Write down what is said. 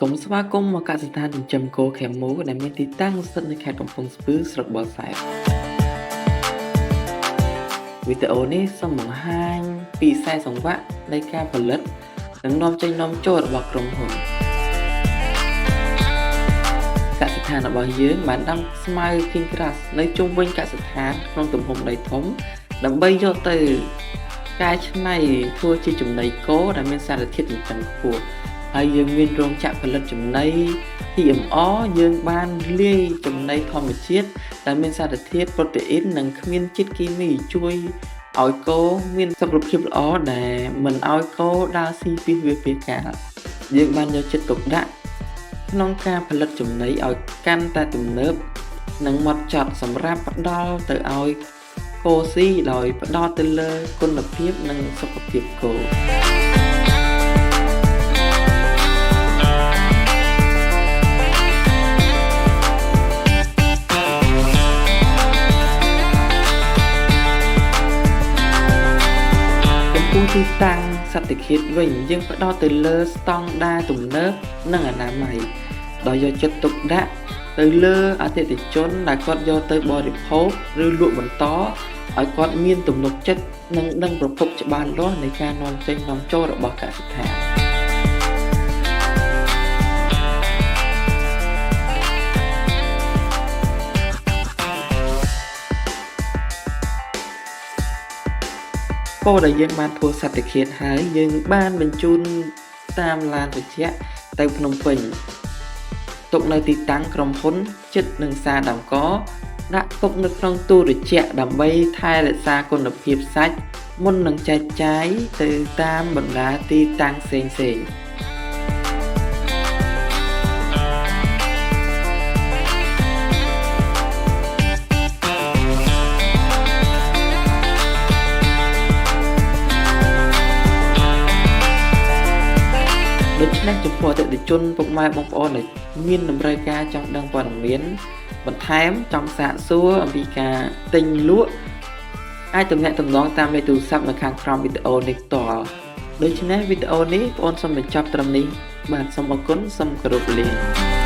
សូមស្វាគមន៍មកកសិដ្ឋានចិញ្ចឹមគោឃែមម៉ូដែលមានទីតាំងស្ថិតនៅខេត្តកំពង់ស្ពឺស្រុកបរសែនវីដេអូនេះសូមបង្ហាញពីខ្សែសង្វាក់នៃការផលិតនិងនាំចេញនាំចូលរបស់ក្រុមហ៊ុនកសិដ្ឋានរបស់យើងបានដាំស្មៅ King Grass នៅជុំវិញកសិដ្ឋានក្នុងទំហំដីធំដើម្បីយកទៅកែច្នៃធ្វើជាចំណីគោដែលមានសារធាតុចិញ្ចឹមខ្ពស់ហើយយើងមានរោងចក្រផលិតចំណី TMR យើងបានលាយចំណីធម្មជាតិដែលមានសារធាតុប្រូតេអ៊ីននិងគ្មានជាតិគីមីជួយឲ្យគោមានសុខភាពល្អដែលមិនឲ្យគោដើរស៊ីពីវាពីកាលយើងបានយកចិត្តទុកដាក់ក្នុងការផលិតចំណីឲ្យកាន់តែទំនើបនិងហ្មត់ចត់សម្រាប់ផ្ដល់ទៅឲ្យគោស៊ីដោយផ្ដោតទៅលើគុណភាពនិងសុខភាពគោទីតាំងសត្វឃាតវិញយើងផ្ដោតទៅលើស្តង់ដារទំនើបនិងអនាម័យដោយយកចិត្តទុកដាក់ទៅលើអតិថិជនដែលគាត់យកទៅបរិភោគឬលក់បន្តឲ្យគាត់មានទំនុកចិត្តនិងដឹងប្រភពច្បាស់លាស់នៃការនាំចេញនាំចូលរបស់កសិដ្ឋានគោដែលយើងបានធ្វើសត្វឃាតហើយយើងបានបញ្ជូនតាមឡានត្រជាក់ទៅភ្នំពេញទុកនៅទីតាំងក្រុមហ៊ុនជិតនឹងផ្សារដំកដាក់ទុកនៅក្នុងទូត្រជាក់ដើម្បីថែរក្សាគុណភាពសាច់មុននឹងចែកចាយទៅតាមបណ្ដាទីតាំងផ្សេងៗដូច្នេះចំពោះអតិថិជនពុកម៉ែបងប្អូនដែលមានតម្រូវការចង់ដឹងព័ត៌មានបន្ថែមចង់សាកសួរអំពីការទិញលក់អាចទំនាក់ទំនងតាមលេខទូរស័ព្ទនៅខាងក្រោមវីដេអូនេះផ្ទាល់ដូច្នេះវីដេអូនេះបងប្អូនសូមបញ្ចប់ត្រឹមនេះបាទសូមអរគុណសូមគោរពលា